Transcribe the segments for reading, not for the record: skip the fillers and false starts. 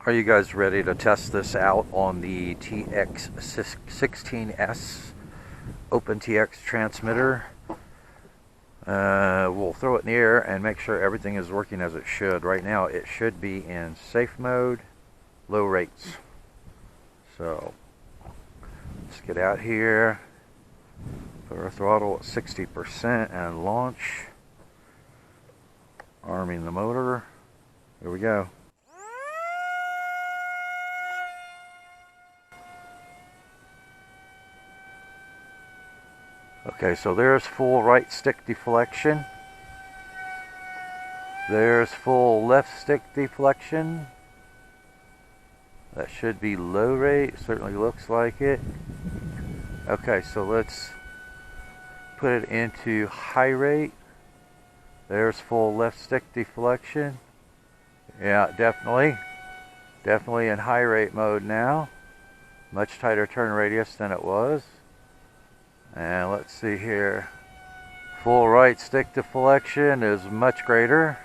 Are you guys ready to test this out on the TX16S OpenTX transmitter? We'll throw it in the air and make sure everything is working as it should. Right now it should be in safe mode, low rates. So let's get out here, put our throttle at 60% and launch. Arming the motor. Here we go. Okay, so there's full right stick deflection. There's full left stick deflection. That should be low rate, certainly looks like it. Okay, so let's put it into high rate. There's full left stick deflection. Yeah, definitely in high rate mode now. Much tighter turn radius than it was. And let's see here. Full right stick deflection is much greater.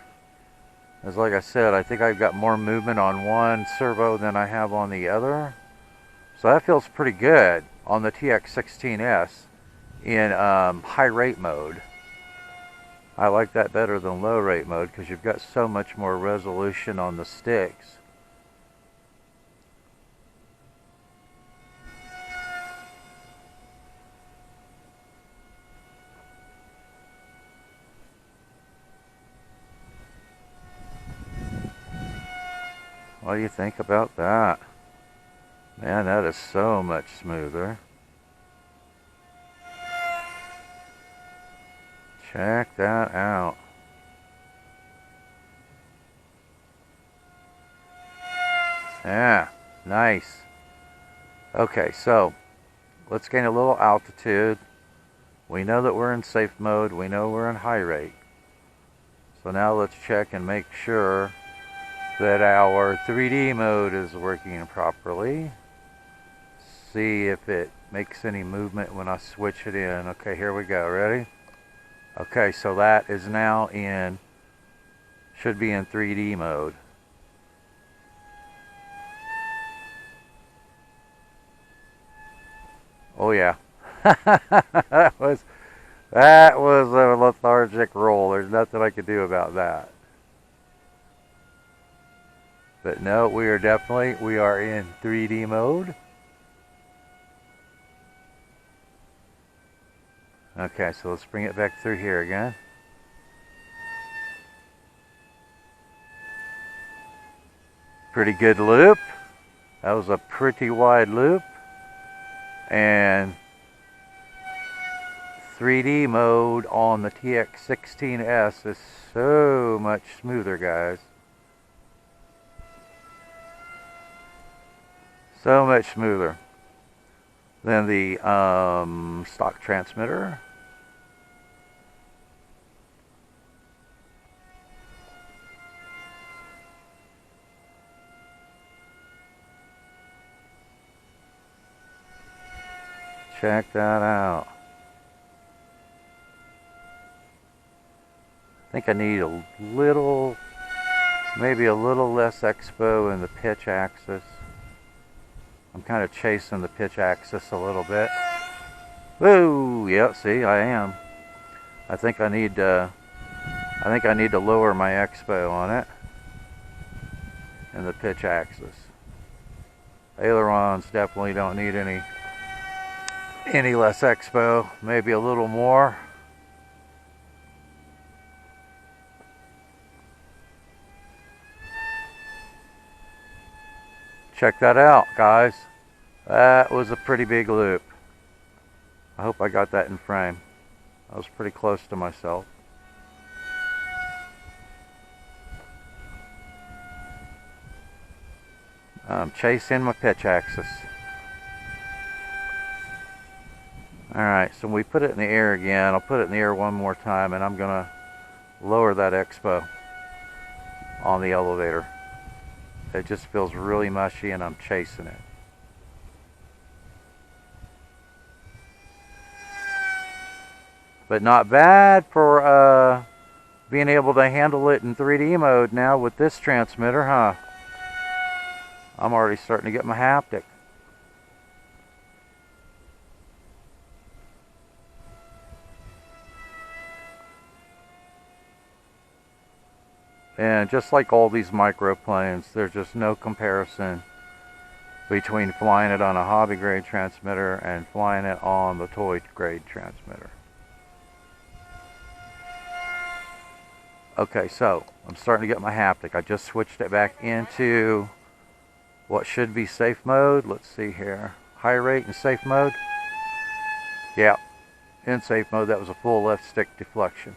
As like I said, I think I've got more movement on one servo than I have on the other. So that feels pretty good on the TX16S in high rate mode. I like that better than low rate mode because you've got so much more resolution on the sticks. What do you think about that? Man, that is so much smoother. Check that out. Yeah, nice. Okay, so let's gain a little altitude. We know that we're in safe mode. We know we're in high rate. So now let's check and make sure that our 3D mode is working properly. See if it makes any movement when I switch it in. Okay, here we go. Ready? Okay, so that is now in, should be in 3D mode. Oh yeah. that was a lethargic roll. There's nothing I could do about that. But no, we are in 3D mode. Okay, so let's bring it back through here again. Pretty good loop. That was a pretty wide loop. And 3D mode on the TX16S is so much smoother, guys. So much smoother than the stock transmitter. Check that out. I think I need a little, maybe a little less expo in the pitch axis. I'm kind of chasing the pitch axis a little bit. Woo! Yep, see, I am. I think I need to lower my expo on it and the pitch axis. Ailerons definitely don't need any less expo, maybe a little more. Check that out, guys. That was a pretty big loop. I hope I got that in frame. I was pretty close to myself. I'm chasing my pitch axis. Alright, so we put it in the air again. I'll put it in the air one more time and I'm gonna lower that expo on the elevator. It just feels really mushy and I'm chasing it. But not bad for being able to handle it in 3D mode now with this transmitter, huh? I'm already starting to get my haptic. And just like all these microplanes, there's just no comparison between flying it on a hobby grade transmitter and flying it on the toy grade transmitter. Okay, so I'm starting to get my haptic. I just switched it back into what should be safe mode. Let's see here. High rate and safe mode. Yeah, in safe mode, that was a full left stick deflection.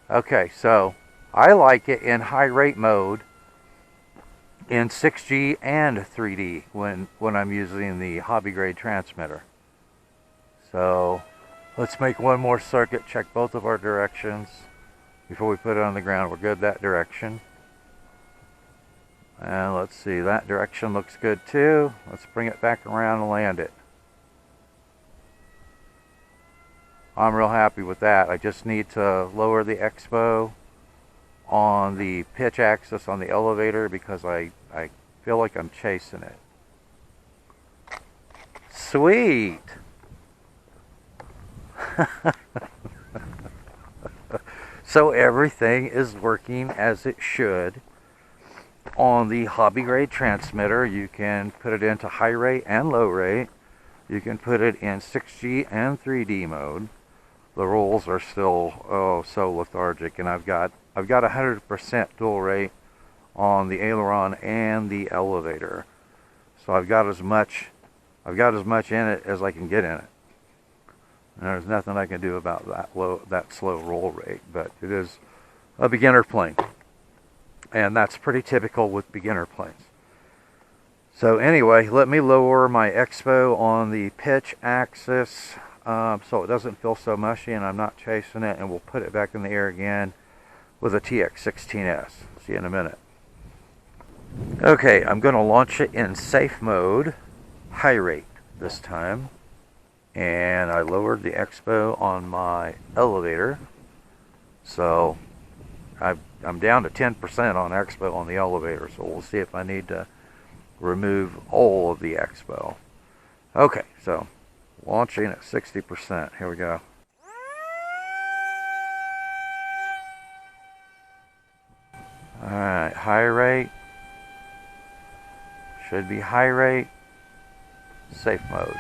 Okay, so I like it in high rate mode in 6G and 3D when I'm using the hobby grade transmitter. So let's make one more circuit, check both of our directions before we put it on the ground. We're good that direction. And let's see, that direction looks good too. Let's bring it back around and land it. I'm real happy with that. I just need to lower the expo on the pitch axis on the elevator because I feel like I'm chasing it. Sweet! So everything is working as it should. On the hobby grade transmitter, you can put it into high rate and low rate. You can put it in 6G and 3D mode. The rolls are still so lethargic, and I've got 100% dual rate on the aileron and the elevator, so I've got as much in it as I can get in it. And there's nothing I can do about that slow roll rate, but it is a beginner plane, and that's pretty typical with beginner planes. So anyway, let me lower my expo on the pitch axis so it doesn't feel so mushy and I'm not chasing it, and we'll put it back in the air again with a TX16S. See you in a minute. Okay, I'm going to launch it in safe mode, high rate this time, and I lowered the expo on my elevator, so I'm down to 10% on expo on the elevator, so we'll see if I need to remove all of the expo. Okay, so launching at 60%. Here we go. Alright, high rate. Should be high rate. Safe mode.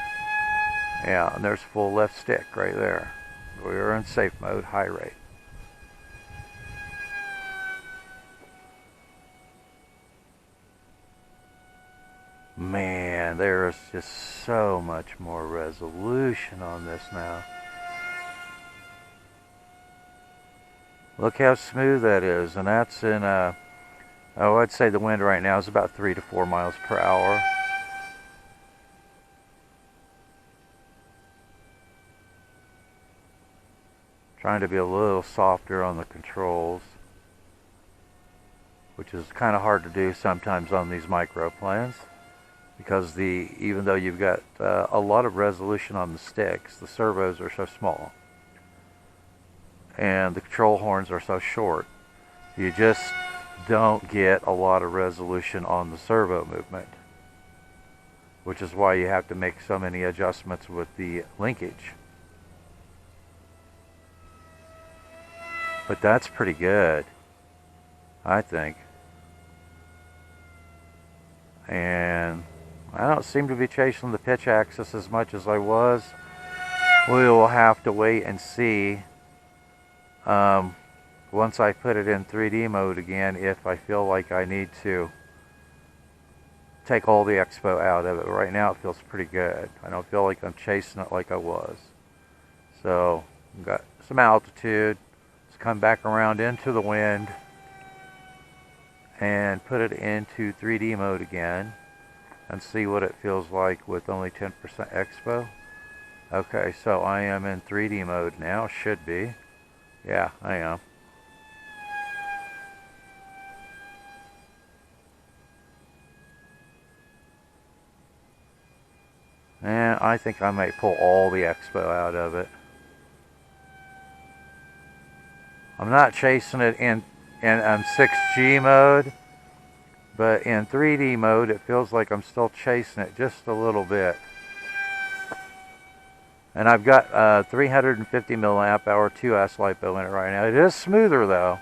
Yeah, and there's full left stick right there. We're in safe mode, high rate. Man, there is just so much more resolution on this now. Look how smooth that is, and that's in I'd say the wind right now is about 3 to 4 miles per hour. Trying to be a little softer on the controls, which is kind of hard to do sometimes on these microplanes, because even though you've got a lot of resolution on the sticks, the servos are so small and the control horns are so short, you just don't get a lot of resolution on the servo movement, which is why you have to make so many adjustments with the linkage. But that's pretty good, I think. And I don't seem to be chasing the pitch axis as much as I was. We will have to wait and see once I put it in 3D mode again, if I feel like I need to take all the expo out of it. Right now it feels pretty good. I don't feel like I'm chasing it like I was. So I've got some altitude. Let's come back around into the wind and put it into 3D mode again and see what it feels like with only 10% expo. Okay, so I am in 3D mode now. Should be. Yeah, I am. And I think I might pull all the expo out of it. I'm not chasing it in 6G mode, but in 3D mode it feels like I'm still chasing it just a little bit. And I've got 350 milliamp hour 2S LiPo in it right now. It is smoother though.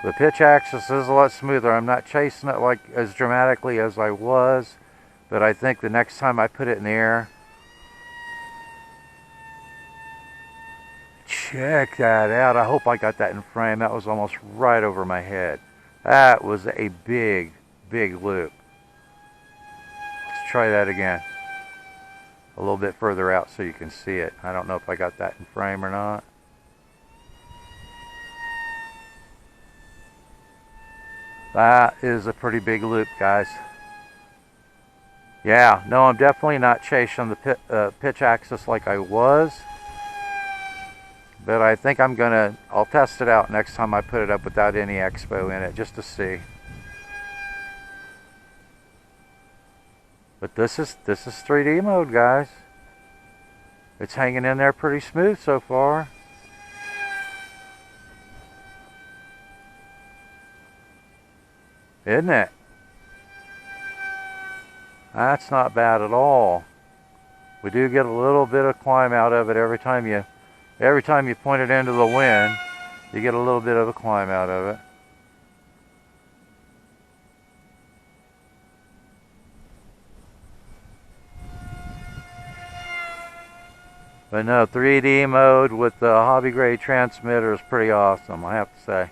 The pitch axis is a lot smoother. I'm not chasing it like as dramatically as I was, but I think the next time I put it in the air, check that out. I hope I got that in frame. That was almost right over my head. That was a big, big loop. Let's try that again. A little bit further out so you can see it. I don't know if I got that in frame or not. That is a pretty big loop, guys. Yeah, no, I'm definitely not chasing the pitch axis like I was. But I think I'll test it out next time I put it up without any expo in it, just to see. But this is 3D mode, guys. It's hanging in there pretty smooth so far. Isn't it? That's not bad at all. We do get a little bit of climb out of it every time you point it into the wind. You get a little bit of a climb out of it. But no, 3D mode with the hobby grade transmitter is pretty awesome, I have to say.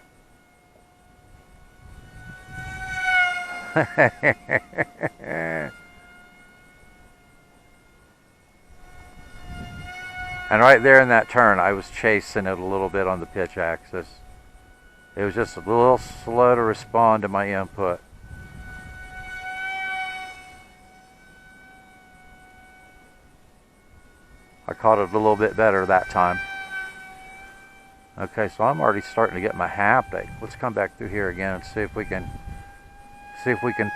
And right there in that turn, I was chasing it a little bit on the pitch axis. It was just a little slow to respond to my input. I caught it a little bit better that time. Okay, so I'm already starting to get my haptic. Let's come back through here again and see if we can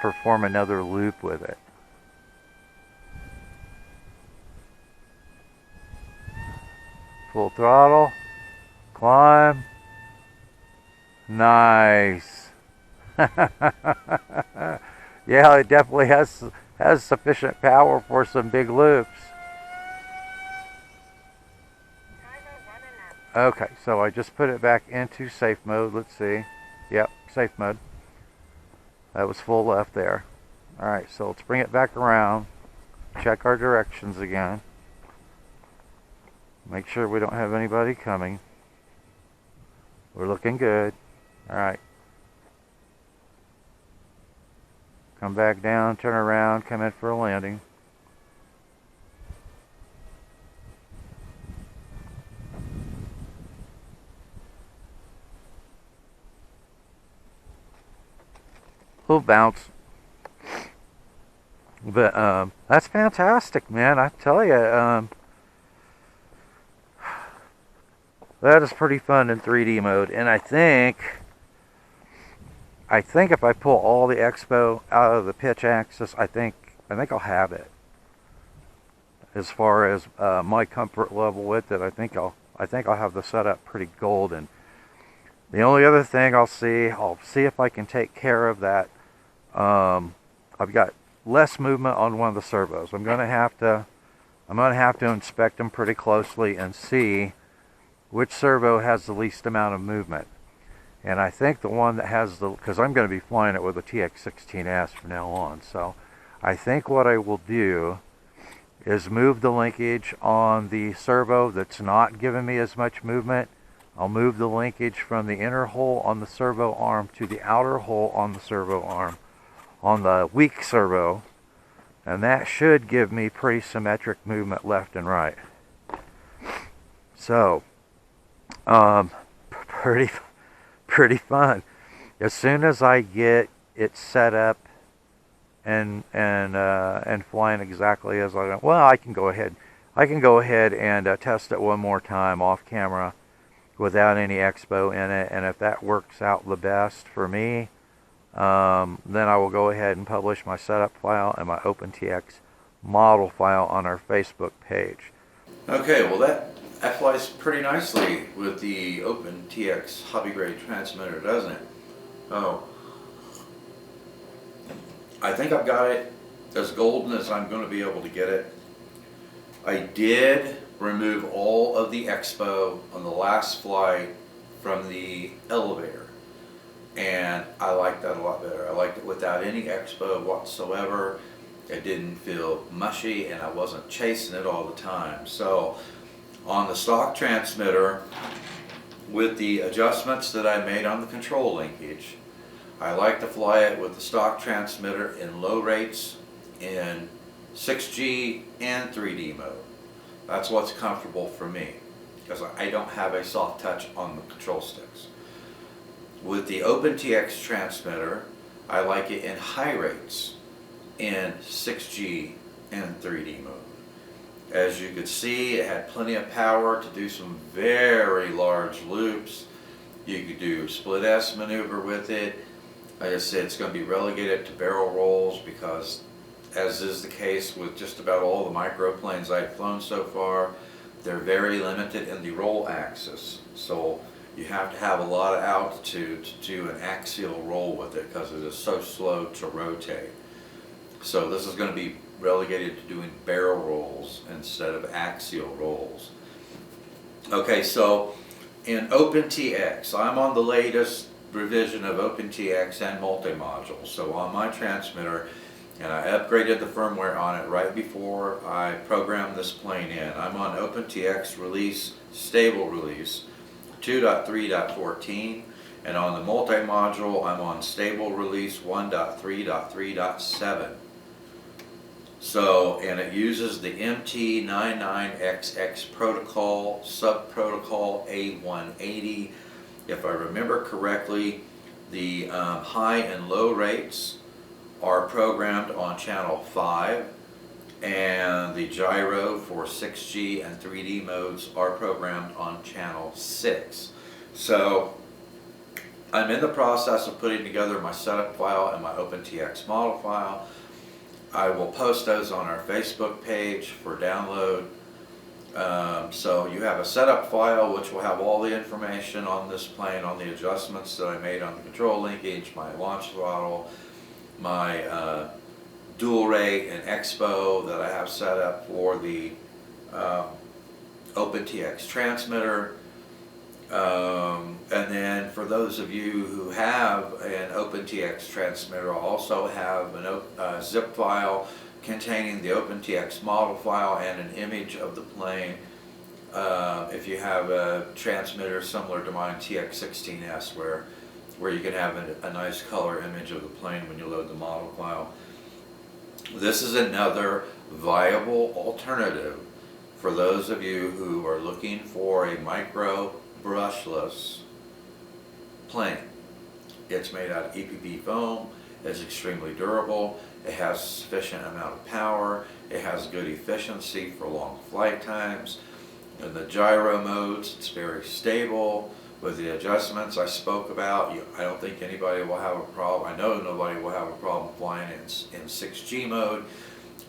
perform another loop with it. Full throttle, climb. Nice. Yeah, it definitely has sufficient power for some big loops. Okay, so I just put it back into safe mode. Let's see. Yep, safe mode. That was full left there. Alright, so let's bring it back around. Check our directions again. Make sure we don't have anybody coming. We're looking good. Alright. Come back down, turn around, come in for a landing. Little bounce. But that's fantastic, man. I tell you, that is pretty fun in 3D mode. And I think if I pull all the expo out of the pitch axis, I think I'll have it. As far as my comfort level with it, I think I'll have the setup pretty golden. The only other thing I'll see if I can take care of that. I've got less movement on one of the servos. I'm gonna have to inspect them pretty closely and see which servo has the least amount of movement. And I think the one that has because I'm going to be flying it with a TX16S from now on. So I think what I will do is move the linkage on the servo that's not giving me as much movement. I'll move the linkage from the inner hole on the servo arm to the outer hole on the servo arm on the weak servo, and that should give me pretty symmetric movement left and right. So pretty fun. As soon as I get it set up and flying exactly as I want, well, I can go ahead and test it one more time off camera without any expo in it, and if that works out the best for me, then I will go ahead and publish my setup file and my OpenTX model file on our Facebook page. Okay, well that flies pretty nicely with the OpenTX hobby grade transmitter, doesn't it? Oh, I think I've got it as golden as I'm going to be able to get it. I did remove all of the expo on the last flight from the elevator, and I liked that a lot better. I liked it without any expo whatsoever. It didn't feel mushy, and I wasn't chasing it all the time. So on the stock transmitter, with the adjustments that I made on the control linkage, I like to fly it with the stock transmitter in low rates in 6G and 3D mode. That's what's comfortable for me, because I don't have a soft touch on the control sticks. With the OpenTX transmitter, I like it in high rates in 6G and 3D mode. As you could see, it had plenty of power to do some very large loops. You could do split S maneuver with it. Like I said, it's going to be relegated to barrel rolls because, as is the case with just about all the microplanes I've flown so far, they're very limited in the roll axis. So you have to have a lot of altitude to do an axial roll with it because it is so slow to rotate. So this is going to be relegated to doing barrel rolls instead of axial rolls. Okay, so in OpenTX, I'm on the latest revision of OpenTX and multi-module. So on my transmitter, and I upgraded the firmware on it right before I programmed this plane in. I'm on OpenTX release, stable release 2.3.14, and on the multi-module I'm on stable release 1.3.3.7. So, and it uses the MT99XX protocol, sub-protocol A180. If I remember correctly, the high and low rates are programmed on channel 5, and the gyro for 6G and 3D modes are programmed on channel 6. So I'm in the process of putting together my setup file and my OpenTX model file. I will post those on our Facebook page for download. So you have a setup file which will have all the information on this plane, on the adjustments that I made on the control linkage, my launch throttle, my dual rate and expo that I have set up for the OpenTX transmitter. And then for those of you who have an OpenTX transmitter, I'll also have a zip file containing the OpenTX model file and an image of the plane. If you have a transmitter similar to mine, TX16S, where you can have a nice color image of the plane when you load the model file. This is another viable alternative for those of you who are looking for a micro brushless plane. It's made out of EPP foam, it's extremely durable, it has sufficient amount of power, it has good efficiency for long flight times. In the gyro modes, it's very stable. With the adjustments I spoke about, I don't think anybody will have a problem. I know nobody will have a problem flying in 6G mode,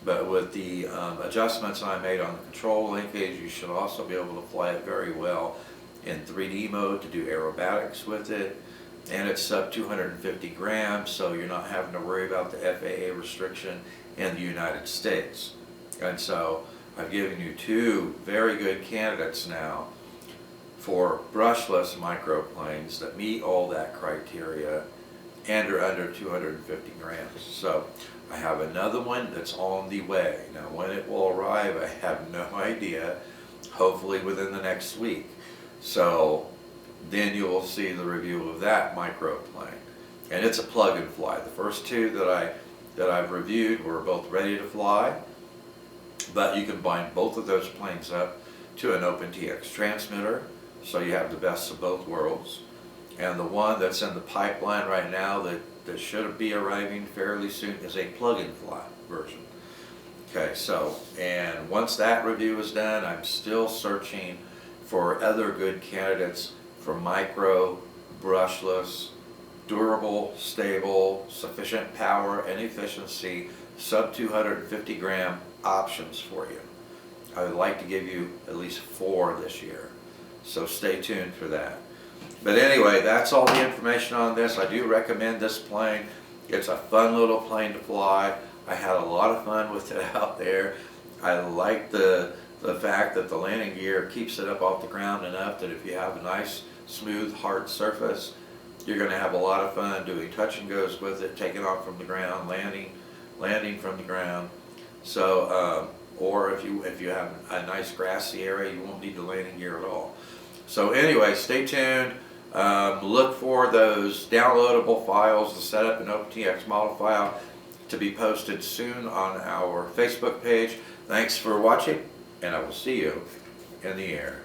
but with the adjustments I made on the control linkage, you should also be able to fly it very well in 3D mode to do aerobatics with it. And it's sub 250 grams, so you're not having to worry about the FAA restriction in the United States. And so I've given you two very good candidates now for brushless microplanes that meet all that criteria and are under 250 grams. So I have another one that's on the way. Now when it will arrive, I have no idea, hopefully within the next week. So then you will see the review of that microplane. And it's a plug and fly. The first two that I've reviewed were both ready to fly, but you can bind both of those planes up to an OpenTX transmitter, so you have the best of both worlds. And the one that's in the pipeline right now that should be arriving fairly soon is a plug and fly version. Okay, so, and once that review is done, I'm still searching for other good candidates for micro, brushless, durable, stable, sufficient power and efficiency, sub 250 gram options for you. I would like to give you at least 4 this year, so stay tuned for that. But anyway, that's all the information on this. I do recommend this plane. It's a fun little plane to fly. I had a lot of fun with it out there. I like the fact that the landing gear keeps it up off the ground enough that if you have a nice, smooth, hard surface, you're going to have a lot of fun doing touch and goes with it, taking off from the ground, landing from the ground. So, or if you have a nice grassy area, you won't need the landing gear at all. So anyway, stay tuned. Look for those downloadable files to set up an OpenTX model file to be posted soon on our Facebook page. Thanks for watching, and I will see you in the air.